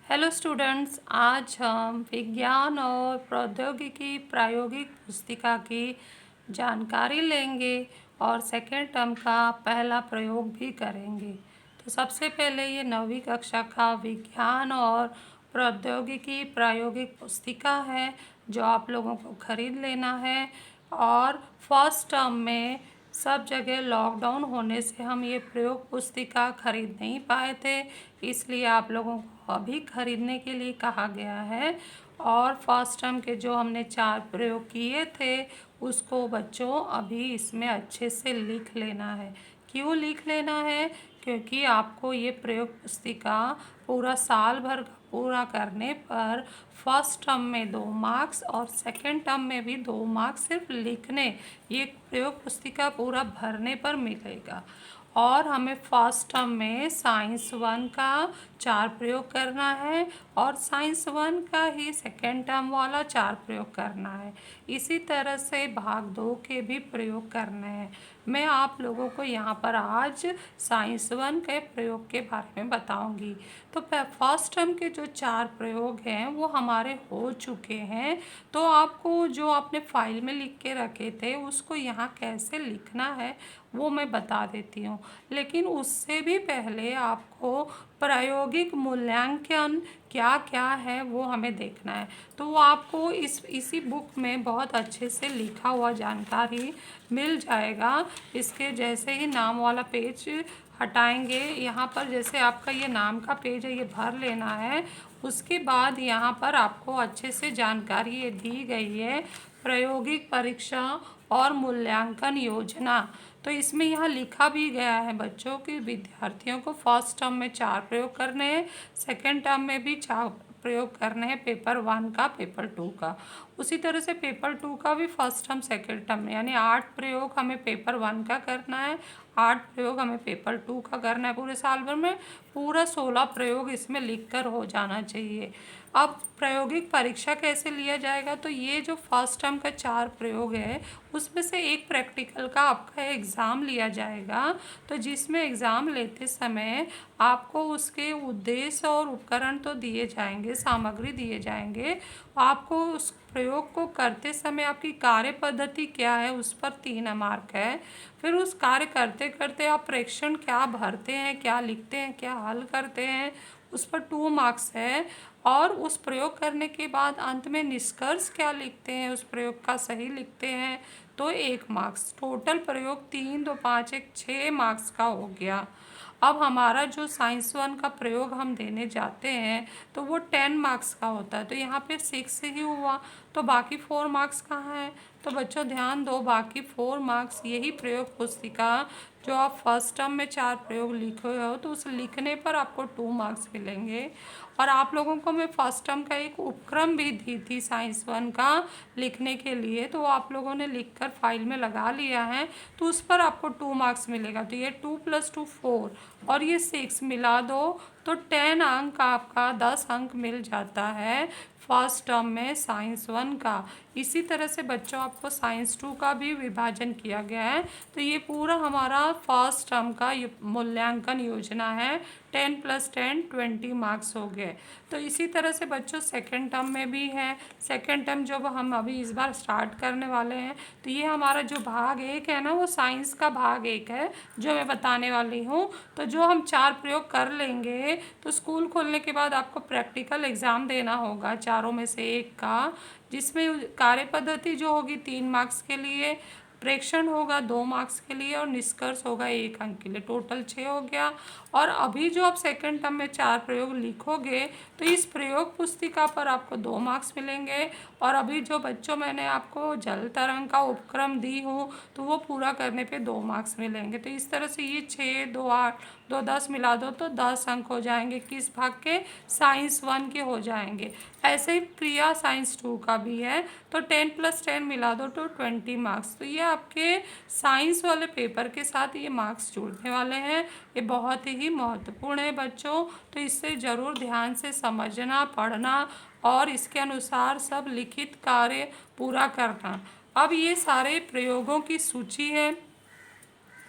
Hello students, आज हम विज्ञान और प्रौद्योगिकी प्रायोगिक पुस्तिका की जानकारी लेंगे और सेकेंड टर्म का पहला प्रयोग भी करेंगे। तो सबसे पहले ये 9वीं कक्षा का विज्ञान और प्रौद्योगिकी प्रायोगिक पुस्तिका है जो आप लोगों को खरीद लेना है। और फर्स्ट टर्म में सब जगह लॉकडाउन होने से हम ये प्रयोग पुस्तिका खरीद नहीं पाए थे, इसलिए आप लोगों को अभी खरीदने के लिए कहा गया है। और फर्स्ट टर्म के जो हमने 4 प्रयोग किए थे उसको बच्चों अभी इसमें अच्छे से लिख लेना है। क्यों लिख लेना है? क्योंकि आपको ये प्रयोग पुस्तिका पूरा साल भर का पूरा करने पर फर्स्ट टर्म में 2 मार्क्स और सेकेंड टर्म में भी 2 मार्क्स सिर्फ लिखने, ये प्रयोग पुस्तिका पूरा भरने पर मिलेगा। और हमें फर्स्ट टर्म में साइंस 1 का 4 प्रयोग करना है और साइंस 1 का ही सेकेंड टर्म वाला 4 प्रयोग करना है। इसी तरह से भाग 2 के भी प्रयोग करने हैं। मैं आप लोगों को यहाँ पर आज साइंस 1 के प्रयोग के बारे में बताऊंगी। तो फर्स्ट टर्म के जो 4 प्रयोग हैं वो हमारे हो चुके हैं। तो आपको जो आपने फाइल में लिख के रखे थे उसको यहाँ कैसे लिखना है वो मैं बता देती हूँ। लेकिन उससे भी पहले आपको प्रायोगिक मूल्यांकन क्या क्या है वो हमें देखना है। तो वो आपको इसी बुक में बहुत अच्छे से लिखा हुआ जानकारी मिल जाएगा। इसके जैसे ही नाम वाला पेज हटाएंगे, यहाँ पर जैसे आपका ये नाम का पेज है ये भर लेना है। उसके बाद यहाँ पर आपको अच्छे से जानकारी ये दी गई है, प्रायोगिक परीक्षा और मूल्यांकन योजना। तो इसमें यहाँ लिखा भी गया है बच्चों कि विद्यार्थियों को फर्स्ट टर्म में 4 प्रयोग करने हैं, सेकेंड टर्म में भी 4 प्रयोग करने हैं, पेपर 1 का, पेपर 2 का। उसी तरह से पेपर 2 का भी फर्स्ट टर्म सेकेंड टर्म में, यानी 8 प्रयोग हमें पेपर 1 का करना है, 8 प्रयोग हमें पेपर 2 का करना है। पूरे साल भर में पूरा 16 प्रयोग इसमें लिख कर हो जाना चाहिए। अब प्रायोगिक परीक्षा कैसे लिया जाएगा? तो ये जो फर्स्ट टर्म का 4 प्रयोग है उसमें से एक प्रैक्टिकल का आपका एग्ज़ाम लिया जाएगा। तो जिसमें एग्ज़ाम लेते समय आपको उसके उद्देश्य और उपकरण तो दिए जाएंगे, सामग्री दिए जाएंगे। आपको उस प्रयोग को करते समय आपकी कार्य पद्धति क्या है उस पर 3 मार्क है। फिर उस कार्य करते करते आप प्रेक्षण क्या भरते हैं, क्या लिखते हैं, क्या हल करते हैं, उस पर 2 मार्क्स है। और उस प्रयोग करने के बाद अंत में निष्कर्ष क्या लिखते हैं, उस प्रयोग का सही लिखते हैं तो 1 मार्क्स। टोटल प्रयोग 3, 2, 5, 1, 6 मार्क्स का हो गया। अब हमारा जो साइंस 1 का प्रयोग हम देने जाते हैं तो वो 10 मार्क्स का होता है, तो यहाँ पे 6 ही हुआ, तो बाकी 4 मार्क्स कहाँ हैं? तो बच्चों ध्यान दो, बाकी 4 मार्क्स यही प्रयोग पुस्तिका जो आप फर्स्ट टर्म में 4 प्रयोग लिखे हो तो उस लिखने पर आपको 2 मार्क्स मिलेंगे। और आप लोगों को मैं फर्स्ट टर्म का एक उपक्रम भी दी थी साइंस 1 का लिखने के लिए, तो आप लोगों ने लिखकर फाइल में लगा लिया है, तो उस पर आपको 2 मार्क्स मिलेगा। तो ये 2 + 2 4 और ये 6 मिला दो तो 10 अंक आपका 10 अंक मिल जाता है फर्स्ट टर्म में साइंस 1 का। इसी तरह से बच्चों आपको साइंस 2 का भी विभाजन किया गया है। तो ये पूरा हमारा फर्स्ट टर्म का मूल्यांकन योजना है। 10 + 10 20 मार्क्स हो गए। तो इसी तरह से बच्चों सेकेंड टर्म में भी है। सेकेंड टर्म जब हम अभी इस बार स्टार्ट करने वाले हैं तो ये हमारा जो भाग 1 है ना वो साइंस का भाग 1 है जो मैं बताने वाली हूँ। तो जो हम 4 प्रयोग कर लेंगे तो स्कूल खोलने के बाद आपको प्रैक्टिकल एग्ज़ाम देना होगा चारों में से एक का, जिसमें कार्य पद्धति जो होगी 3 मार्क्स के लिए, प्रेक्षण होगा 2 मार्क्स के लिए और निष्कर्ष होगा 1 अंक के लिए। टोटल 6 हो गया। और अभी जो आप सेकेंड टर्म में 4 प्रयोग लिखोगे तो इस प्रयोग पुस्तिका पर आपको 2 मार्क्स मिलेंगे। और अभी जो बच्चों मैंने आपको जल तरंग का उपक्रम दी हूँ तो वो पूरा करने पे 2 मार्क्स मिलेंगे। तो इस तरह से ये 6, 2, 8, 2, 10 मिला दो तो 10 अंक हो जाएंगे। किस भाग के? साइंस 1 के हो जाएंगे। ऐसे ही क्रिया साइंस 2 का भी है, तो 10 + 10 मिला दो तो 20 मार्क्स। तो ये आपके साइंस वाले पेपर के साथ ये मार्क्स जुड़ने वाले हैं। ये बहुत ही महत्वपूर्ण है बच्चों, तो इससे ज़रूर ध्यान से समझना, पढ़ना और इसके अनुसार सब लिखित कार्य पूरा करना। अब ये सारे प्रयोगों की सूची है,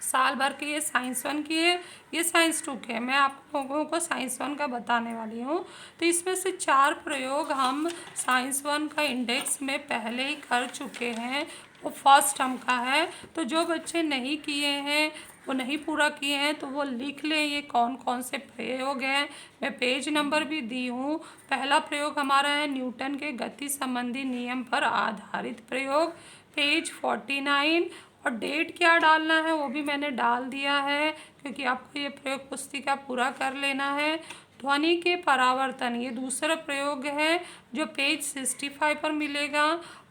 साल भर के ये साइंस 1 की है, ये साइंस 2 के है। मैं आप लोगों को साइंस 1 का बताने वाली हूँ। तो इसमें से 4 प्रयोग हम साइंस 1 का इंडेक्स में पहले ही कर चुके हैं, वो फर्स्ट टर्म का है। तो जो बच्चे नहीं किए हैं, वो नहीं पूरा किए हैं, तो वो लिख लें ये कौन कौन से प्रयोग हैं। मैं पेज नंबर भी दी हूँ। पहला प्रयोग हमारा है न्यूटन के गति संबंधी नियम पर आधारित प्रयोग, पेज 49। और डेट क्या डालना है वो भी मैंने डाल दिया है, क्योंकि आपको ये प्रयोग पुस्तिका पूरा कर लेना है। ध्वनि के परावर्तन, ये दूसरा प्रयोग है जो पेज 65 पर मिलेगा।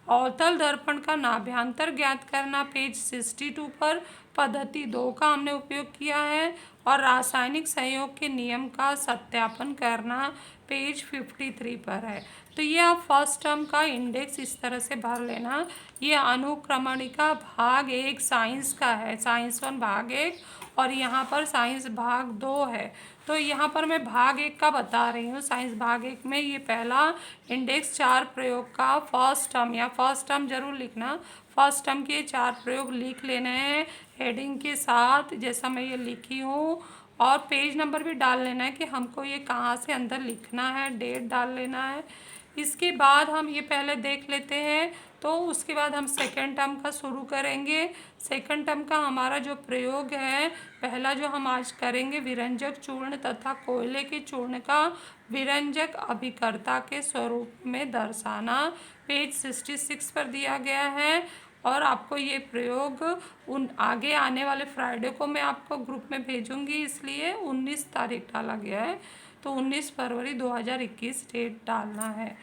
अवतल दर्पण का नाभ्यंतर ज्ञात करना, पेज 62 पर। पद्धति 2 का हमने उपयोग किया है। और रासायनिक संयोग के नियम का सत्यापन करना, पेज 53 पर है। तो ये आप फर्स्ट टर्म का इंडेक्स इस तरह से भर लेना। ये अनुक्रमणिका भाग 1 साइंस का है, साइंस 1 भाग 1, और यहाँ पर साइंस भाग 2 है। तो यहाँ पर मैं भाग 1 का बता रही हूँ। साइंस भाग 1 में ये पहला इंडेक्स 4 प्रयोग का फर्स्ट टर्म, या फर्स्ट टर्म जरूर लिखना, फर्स्ट टर्म के 4 प्रयोग लिख लेने हैं हेडिंग के साथ, जैसा मैं ये लिखी हूँ। और पेज नंबर भी डाल लेना है कि हमको ये कहाँ से अंदर लिखना है, डेट डाल लेना है। इसके बाद हम ये पहले देख लेते हैं, तो उसके बाद हम सेकेंड टर्म का शुरू करेंगे। सेकेंड टर्म का हमारा जो प्रयोग है, पहला जो हम आज करेंगे, विरंजक चूर्ण तथा कोयले के चूर्ण का विरंजक अभिकर्ता के स्वरूप में दर्शाना, पेज 66 पर दिया गया है। और आपको ये प्रयोग उन आगे आने वाले फ्राइडे को मैं आपको ग्रुप में भेजूंगी, इसलिए 19 तारीख डाला गया है, तो 19 फरवरी 2021 डेट डालना है।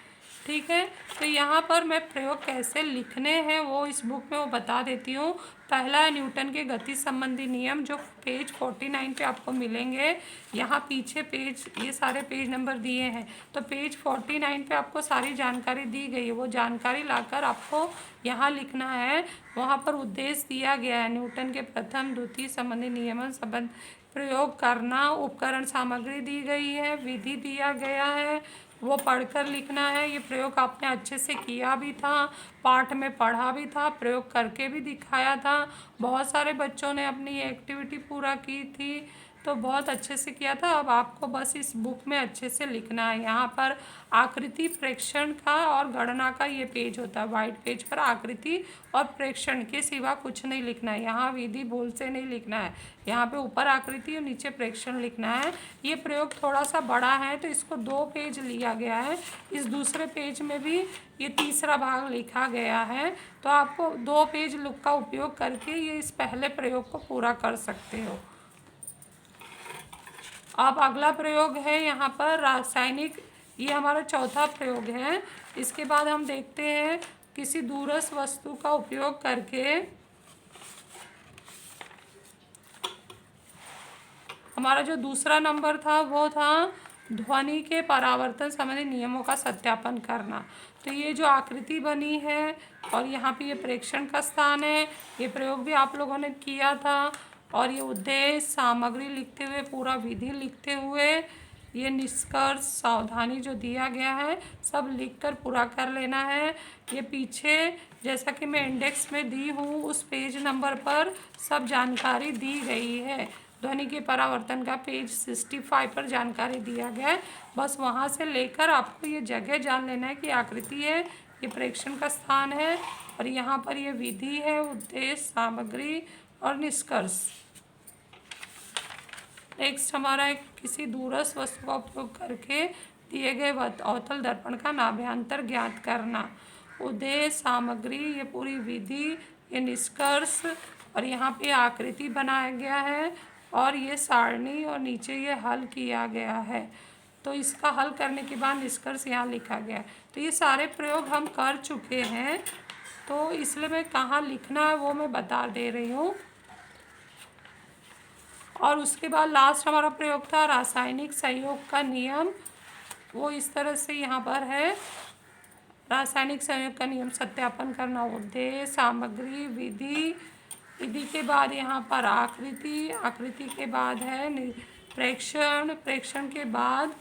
ठीक है, तो यहाँ पर मैं प्रयोग कैसे लिखने हैं वो इस बुक में वो बता देती हूँ। पहला है न्यूटन के गति संबंधी नियम, जो पेज 49 पे आपको मिलेंगे। यहाँ पीछे पेज, ये सारे पेज नंबर दिए हैं, तो पेज 49 पे आपको सारी जानकारी दी गई है। वो जानकारी लाकर आपको यहाँ लिखना है। वहाँ पर उद्देश्य दिया गया है, न्यूटन के प्रथम द्वितीय संबंधी नियमन संबंध प्रयोग करना, उपकरण सामग्री दी गई है, विधि दिया गया है, वो पढ़कर लिखना है। ये प्रयोग आपने अच्छे से किया भी था, पाठ में पढ़ा भी था, प्रयोग करके भी दिखाया था। बहुत सारे बच्चों ने अपनी ये एक्टिविटी पूरा की थी, तो बहुत अच्छे से किया था। अब आपको बस इस बुक में अच्छे से लिखना है। यहाँ पर आकृति, प्रेक्षण का और गणना का ये पेज होता है। वाइट पेज पर आकृति और प्रेक्षण के सिवा कुछ नहीं लिखना है। यहाँ विधि भूल से नहीं लिखना है। यहाँ पे ऊपर आकृति और नीचे प्रेक्षण लिखना है। ये प्रयोग थोड़ा सा बड़ा है, तो इसको 2 पेज लिया गया है। इस दूसरे पेज में भी ये तीसरा भाग लिखा गया है, तो आपको 2 पेज लुक का उपयोग करके ये इस पहले प्रयोग को पूरा कर सकते हो। अब अगला प्रयोग है यहाँ पर रासायनिक, ये हमारा चौथा प्रयोग है। इसके बाद हम देखते हैं किसी दूरस्थ वस्तु का उपयोग करके हमारा जो दूसरा नंबर था वो था ध्वनि के परावर्तन संबंधी नियमों का सत्यापन करना। तो ये जो आकृति बनी है और यहाँ पे ये प्रेक्षण का स्थान है, ये प्रयोग भी आप लोगों ने किया था। और ये उद्देश्य, सामग्री लिखते हुए, पूरा विधि लिखते हुए, ये निष्कर्ष, सावधानी जो दिया गया है, सब लिखकर पूरा कर लेना है। ये पीछे जैसा कि मैं इंडेक्स में दी हूँ, उस पेज नंबर पर सब जानकारी दी गई है। ध्वनि के परावर्तन का पेज 65 पर जानकारी दिया गया है। बस वहाँ से लेकर आपको ये जगह जान लेना है कि आकृति है, ये प्रेक्षण का स्थान है, और यहाँ पर ये विधि है, उद्देश्य, सामग्री और निष्कर्ष। नेक्स्ट हमारा एक किसी दूरस्थ वस्तु का उपयोग करके दिए गए अवतल दर्पण का नाभ्यंतर ज्ञात करना, उद्देश्य, सामग्री, ये पूरी विधि, ये निष्कर्ष, और यहाँ पे आकृति बनाया गया है, और ये सारणी, और नीचे ये हल किया गया है। तो इसका हल करने के बाद निष्कर्ष यहाँ लिखा गया है। तो ये सारे प्रयोग हम कर चुके हैं, तो इसलिए मैं कहाँ लिखना है वो मैं बता दे रही हूँ। और उसके बाद लास्ट हमारा प्रयोग था रासायनिक संयोग का नियम, वो इस तरह से यहाँ पर है। रासायनिक संयोग का नियम सत्यापन करना, उद्देश्य, सामग्री, विधि, विधि के बाद यहाँ पर आकृति, आकृति के बाद है प्रेक्षण, प्रेक्षण के बाद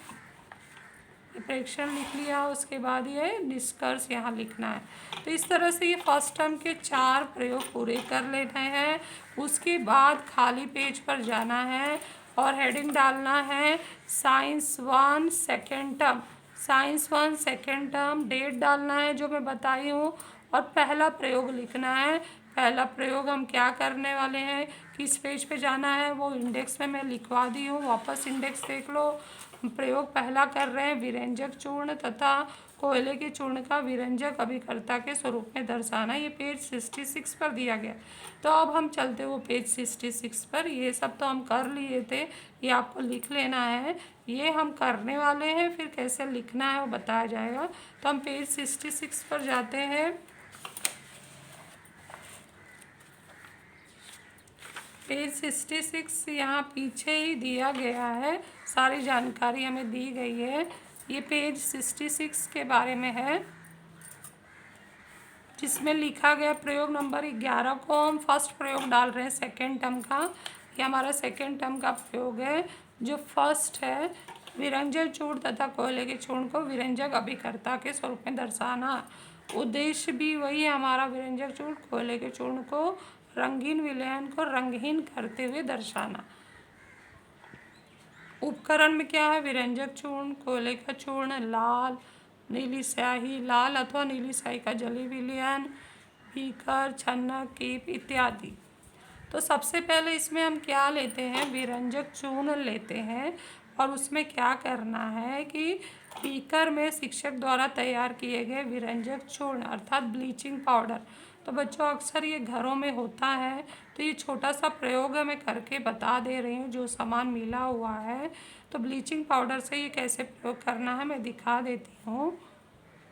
ये प्रेक्षण लिख लिया, उसके बाद ये निष्कर्ष यहाँ लिखना है। तो इस तरह से ये फर्स्ट टर्म के 4 प्रयोग पूरे कर लेने हैं। उसके बाद खाली पेज पर जाना है और हेडिंग डालना है science 1 second term. Science 1 second term, date डालना है जो मैं बताई हूँ, और पहला प्रयोग लिखना है। पहला प्रयोग हम क्या करने वाले हैं, किस पेज पे जाना है, वो इंडेक्स में मैं लिखवा दी हूँ, वापस इंडेक्स देख लो। हम प्रयोग पहला कर रहे हैं, विरंजक चूर्ण तथा कोयले के चूर्ण का विरंजक अभिकर्ता के स्वरूप में दर्शाना। ये पेज 66 पर दिया गया। तो अब हम चलते वो पेज 66 पर। ये सब तो हम कर लिए थे, ये आपको लिख लेना है। ये हम करने वाले हैं, फिर कैसे लिखना है वो बताया जाएगा। तो हम पेज 66 पर जाते हैं। पेज 66 यहाँ पीछे ही दिया गया है, सारी जानकारी हमें दी गई है। ये पेज 66 के बारे में है, जिसमें लिखा गया प्रयोग नंबर 11 को हम फर्स्ट प्रयोग डाल रहे हैं सेकेंड टर्म का। ये हमारा सेकेंड टर्म का प्रयोग है। जो फर्स्ट है, विरंजक चूर्ण तथा कोयले के चूर्ण को विरंजक अभिकर्ता के स्वरूप में दर्शाना। उद्देश्य भी वही है हमारा, विरंजक चूर्ण कोयले के चूर्ण को रंगीन विलयन को रंगहीन करते हुए दर्शाना। उपकरण में क्या है, विरंजक चूर्ण, कोयले का चूर्ण, लाल नीली स्याही, लाल अथवा नीली स्याही का जली विलयन, बीकर, छन्ना, कीप इत्यादि। तो सबसे पहले इसमें हम क्या लेते हैं, विरंजक चूर्ण लेते हैं। और उसमें क्या करना है कि बीकर में शिक्षक द्वारा तैयार किए गए विरंजक चूर्ण अर्थात ब्लीचिंग पाउडर। तो बच्चों अक्सर ये घरों में होता है, तो ये छोटा सा प्रयोग है, मैं करके बता दे रही हूँ। जो सामान मिला हुआ है, तो ब्लीचिंग पाउडर से ये कैसे प्रयोग करना है मैं दिखा देती हूँ।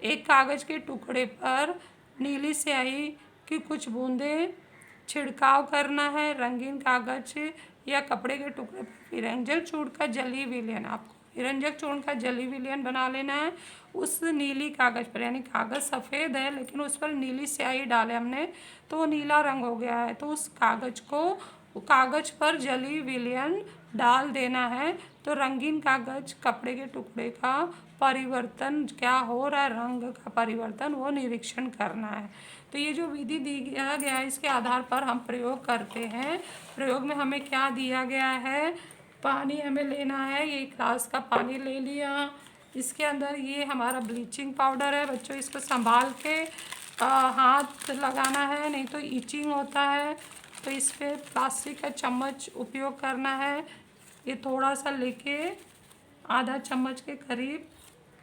एक कागज़ के टुकड़े पर नीली स्याही की कुछ बूंदें छिड़काव करना है। रंगीन कागज या कपड़े के टुकड़े पर विरंजक चूर्ण का जली विलयन, आपको विरंजक चूर्ण का जली विलयन बना लेना है उस नीली कागज पर। यानी कागज सफ़ेद है लेकिन उस पर नीली स्याही डाले हमने, तो वो नीला रंग हो गया है। तो उस कागज को कागज पर जली विलयन डाल देना है। तो रंगीन कागज कपड़े के टुकड़े का परिवर्तन क्या हो रहा है, रंग का परिवर्तन, वो निरीक्षण करना है। तो ये जो विधि दिया गया है, इसके आधार पर हम प्रयोग करते हैं। प्रयोग में हमें क्या दिया गया है, पानी हमें लेना है। ये ग्लास का पानी ले लिया, इसके अंदर ये हमारा ब्लीचिंग पाउडर है। बच्चों इसको संभाल के हाथ लगाना है, नहीं तो इचिंग होता है। तो इस पर प्लास्टिक का चम्मच उपयोग करना है। ये थोड़ा सा लेके आधा चम्मच के करीब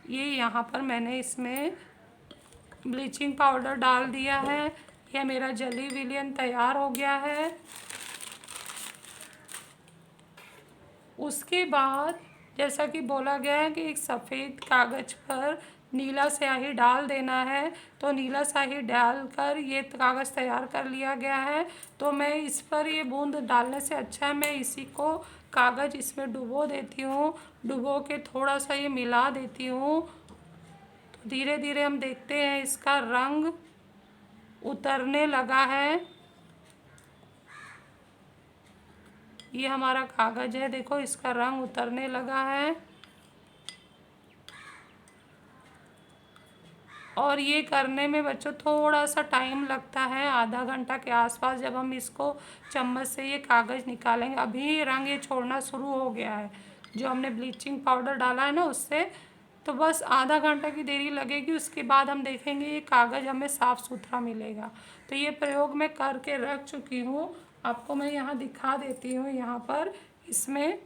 ये यहाँ पर मैंने इसमें ब्लीचिंग पाउडर डाल दिया है। यह मेरा जली विलयन तैयार हो गया है। उसके बाद जैसा कि बोला गया है कि एक सफ़ेद कागज़ पर नीला स्याही डाल देना है। तो नीला स्याही डालकर ये कागज़ तैयार कर लिया गया है। तो मैं इस पर ये बूंद डालने से अच्छा है मैं इसी को कागज़ इसमें डुबो देती हूँ। डुबो के थोड़ा सा ये मिला देती हूँ। तो धीरे धीरे हम देखते हैं इसका रंग उतरने लगा है। ये हमारा कागज़ है, देखो इसका रंग उतरने लगा है। और ये करने में बच्चों थोड़ा सा टाइम लगता है, आधा घंटा के आसपास। जब हम इसको चम्मच से ये कागज़ निकालेंगे, अभी रंग ये छोड़ना शुरू हो गया है जो हमने ब्लीचिंग पाउडर डाला है ना उससे। तो बस आधा घंटा की देरी लगेगी, उसके बाद हम देखेंगे ये कागज़ हमें साफ़ सुथरा मिलेगा। तो ये प्रयोग मैं करके रख चुकी हूँ, आपको मैं यहाँ दिखा देती हूँ। यहाँ पर इसमें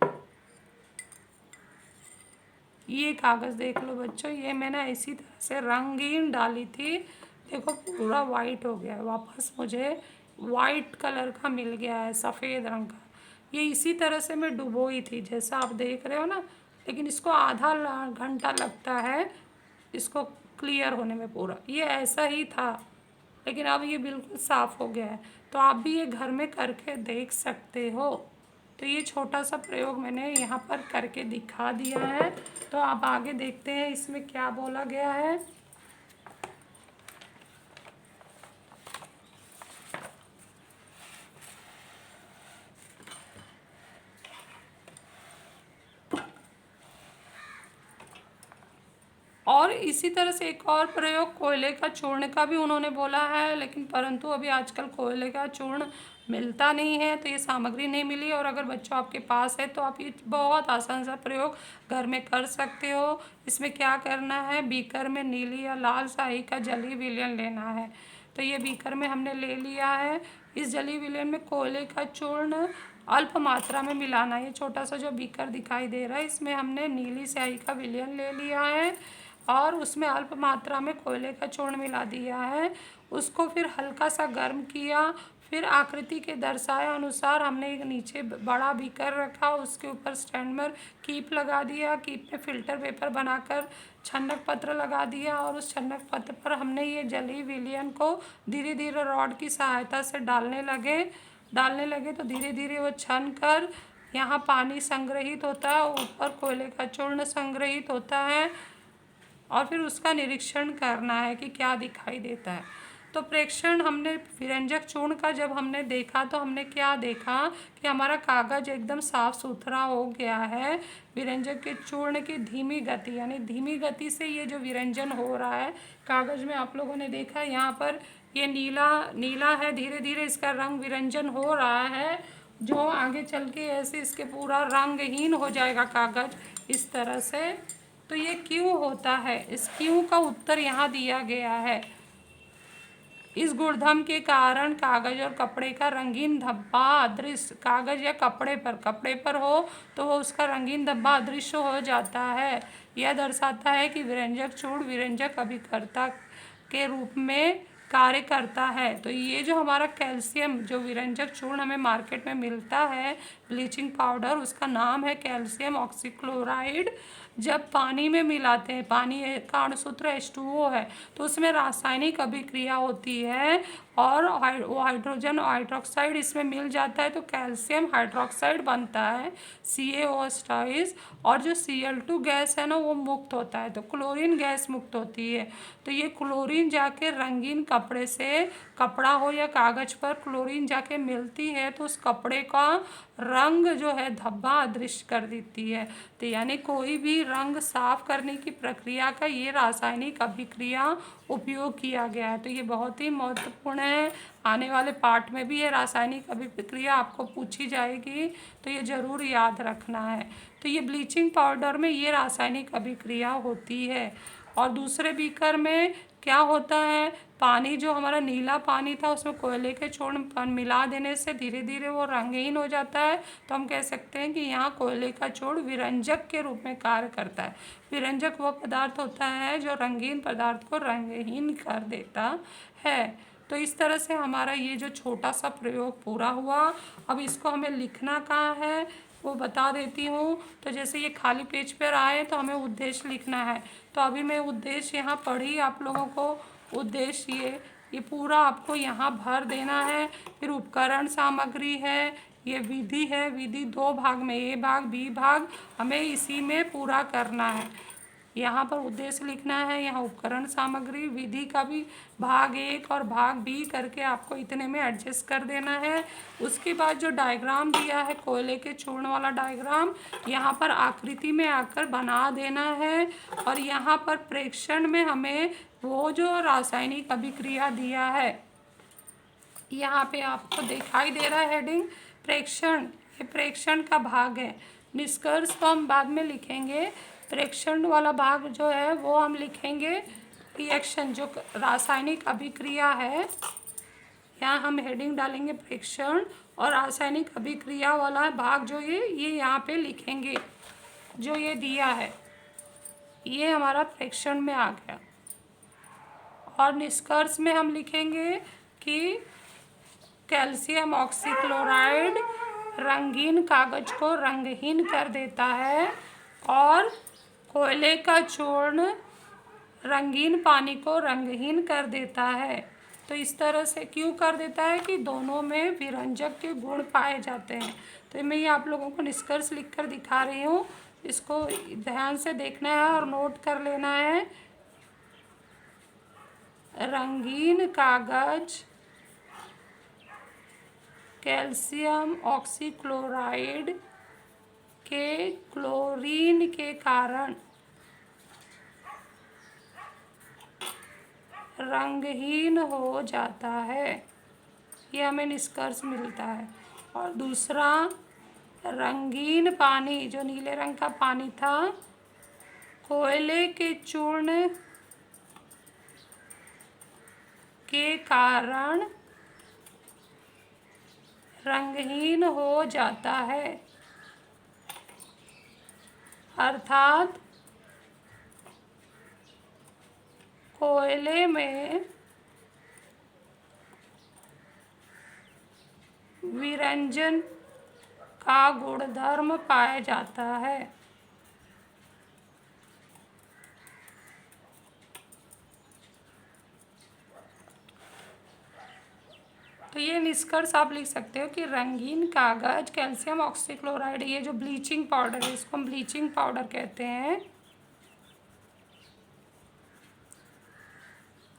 ये कागज़ देख लो बच्चों, ये मैंने इसी तरह से रंगीन डाली थी, देखो पूरा वाइट हो गया है। वापस मुझे वाइट कलर का मिल गया है, सफ़ेद रंग का। ये इसी तरह से मैं डुबोई थी जैसा आप देख रहे हो ना, लेकिन इसको आधा घंटा लगता है इसको क्लियर होने में पूरा। ये ऐसा ही था लेकिन अब ये बिल्कुल साफ़ हो गया है। तो आप भी ये घर में करके देख सकते हो। तो ये छोटा सा प्रयोग मैंने यहाँ पर करके दिखा दिया है। तो आप आगे देखते हैं इसमें क्या बोला गया है। और इसी तरह से एक और प्रयोग कोयले का चूर्ण का भी उन्होंने बोला है, लेकिन परंतु अभी आजकल कोयले का चूर्ण मिलता नहीं है, तो ये सामग्री नहीं मिली। और अगर बच्चों आपके पास है तो आप ये बहुत आसान सा प्रयोग घर में कर सकते हो। इसमें क्या करना है, बीकर में नीली या लाल स्याही का जली विलयन लेना है। तो ये बीकर में हमने ले लिया है। इस जली विलयन में कोयले का चूर्ण अल्प मात्रा में मिलाना है। ये छोटा सा जो बीकर दिखाई दे रहा है, इसमें हमने नीली स्याही का विलयन ले लिया है और उसमें अल्प मात्रा में कोयले का चूर्ण मिला दिया है। उसको फिर हल्का सा गर्म किया। फिर आकृति के दर्शाए अनुसार हमने एक नीचे बड़ा बीकर रखा, उसके ऊपर स्टैंड में कीप लगा दिया। कीप में फिल्टर पेपर बनाकर छन्नक पत्र लगा दिया और उस छन्नक पत्र पर हमने ये जली विलयन को धीरे धीरे रॉड की सहायता से डालने लगे तो धीरे धीरे वो छन कर यहाँ पानी संग्रहित होता है, ऊपर कोयले का चूर्ण संग्रहित होता है और फिर उसका निरीक्षण करना है कि क्या दिखाई देता है। तो प्रेक्षण हमने विरंजक चूर्ण का जब हमने देखा तो हमने क्या देखा कि हमारा कागज़ एकदम साफ सुथरा हो गया है। विरंजक के चूर्ण की धीमी गति, यानी धीमी गति से ये जो विरंजन हो रहा है कागज़ में, आप लोगों ने देखा यहाँ पर ये नीला नीला है, धीरे धीरे इसका रंग विरंजन हो रहा है, जो आगे चल के ऐसे इसके पूरा रंगहीन हो जाएगा कागज़ इस तरह से। तो ये क्यों होता है, इस क्यों का उत्तर यहाँ दिया गया है। इस गुणधर्म के कारण कागज और कपड़े का रंगीन धब्बा अदृश्य, कागज या कपड़े पर हो तो वो उसका रंगीन धब्बा अदृश्य हो जाता है। यह दर्शाता है कि विरंजक चूर्ण विरंजक अभिकर्ता के रूप में कार्य करता है। तो ये जो हमारा कैल्शियम जो विरंजक चूर्ण हमें मार्केट में मिलता है, ब्लीचिंग पाउडर, उसका नाम है कैल्शियम ऑक्सीक्लोराइड। जब पानी में मिलाते हैं, पानी का अणुसूत्र H2O है, तो उसमें रासायनिक अभिक्रिया होती है और वो हाइड्रोजन हाइड्रोक्साइड इसमें मिल जाता है तो कैल्शियम हाइड्रोक्साइड बनता है CaO2, और जो Cl2 गैस है ना वो मुक्त होता है, तो क्लोरीन गैस मुक्त होती है। तो ये क्लोरीन जाके रंगीन कपड़े से, कपड़ा हो या कागज पर क्लोरीन जाके मिलती है तो उस कपड़े का रंग जो है धब्बा अदृश्य कर देती है। तो यानी कोई भी रंग साफ करने की प्रक्रिया का ये रासायनिक अभिक्रिया उपयोग किया गया है। तो ये बहुत ही महत्वपूर्ण है, आने वाले पार्ट में भी ये रासायनिक अभिक्रिया आपको पूछी जाएगी, तो ये ज़रूर याद रखना है। तो ये ब्लीचिंग पाउडर में ये रासायनिक अभिक्रिया होती है। और दूसरे बीकर में क्या होता है, पानी जो हमारा नीला पानी था उसमें कोयले के चूर्ण मिला देने से धीरे धीरे वो रंगहीन हो जाता है। तो हम कह सकते हैं कि यहाँ कोयले का चूर्ण विरंजक के रूप में कार्य करता है। विरंजक वो पदार्थ होता है जो रंगीन पदार्थ को रंगहीन कर देता है। तो इस तरह से हमारा ये जो छोटा सा प्रयोग पूरा हुआ। अब इसको हमें लिखना कहाँ है वो बता देती हूँ। तो जैसे ये खाली पेज पर आए तो हमें उद्देश्य लिखना है। तो अभी मैं उद्देश्य यहाँ पढ़ी आप लोगों को, उद्देश्य ये पूरा आपको यहाँ भर देना है। फिर उपकरण सामग्री है, ये विधि है, विधि 2 भाग में, A भाग B भाग, हमें इसी में पूरा करना है। यहाँ पर उद्देश्य लिखना है, यहाँ उपकरण सामग्री, विधि का भी भाग 1 और भाग B करके आपको इतने में एडजस्ट कर देना है। उसके बाद जो डायग्राम दिया है कोयले के चूर्ण वाला डायग्राम, यहाँ पर आकृति में आकर बना देना है। और यहाँ पर प्रेक्षण में हमें वो जो रासायनिक अभिक्रिया दिया है, यहाँ पे आपको दिखाई दे रहा है हेडिंग प्रेक्षण, ये प्रेक्षण का भाग है। निष्कर्ष तो हम बाद में लिखेंगे, प्रेक्षण वाला भाग जो है वो हम लिखेंगे रिएक्शन, जो रासायनिक अभिक्रिया है। यहाँ हम हेडिंग डालेंगे प्रेक्षण, और रासायनिक अभिक्रिया वाला भाग जो ये यहाँ पे लिखेंगे, जो ये दिया है ये हमारा प्रेक्षण में आ गया। और निष्कर्ष में हम लिखेंगे कि कैल्शियम ऑक्सीक्लोराइड रंगीन कागज को रंगहीन कर देता है और कोयले का चूर्ण रंगीन पानी को रंगहीन कर देता है। तो इस तरह से क्यों कर देता है कि दोनों में विरंजक के गुण पाए जाते हैं। तो मैं ये आप लोगों को निष्कर्ष लिखकर दिखा रही हूँ, इसको ध्यान से देखना है और नोट कर लेना है। रंगीन कागज कैल्शियम ऑक्सीक्लोराइड के क्लोरीन के कारण रंगहीन हो जाता है। ये हमें निष्कर्ष मिलता है। और दूसरा, रंगीन पानी, जो नीले रंग का पानी था, कोयले के चूर्ण के कारण रंगहीन हो जाता है। अर्थात कोयले में विरंजन का गुणधर्म पाया जाता है। तो ये निष्कर्ष आप लिख सकते हो कि रंगीन कागज कैल्शियम ऑक्सीक्लोराइड, ये जो ब्लीचिंग पाउडर है, इसको हम ब्लीचिंग पाउडर कहते हैं,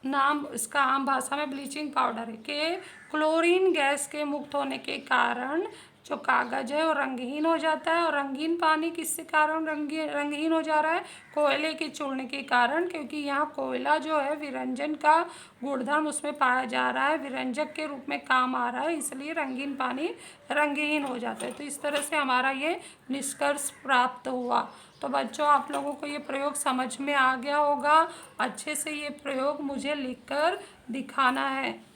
नाम इसका आम भाषा में ब्लीचिंग पाउडर है, के क्लोरीन गैस के मुक्त होने के कारण जो कागज है वो रंगहीन हो जाता है। और रंगीन पानी किसके कारण रंगहीन हो जा रहा है? कोयले के चूर्ण के कारण, क्योंकि यहाँ कोयला जो है विरंजन का गुणधर्म उसमें पाया जा रहा है, विरंजक के रूप में काम आ रहा है, इसलिए रंगीन पानी रंगहीन हो जाता है। तो इस तरह से हमारा ये निष्कर्ष प्राप्त हुआ। तो बच्चों, आप लोगों को ये प्रयोग समझ में आ गया होगा। अच्छे से ये प्रयोग मुझे लिखकर दिखाना है।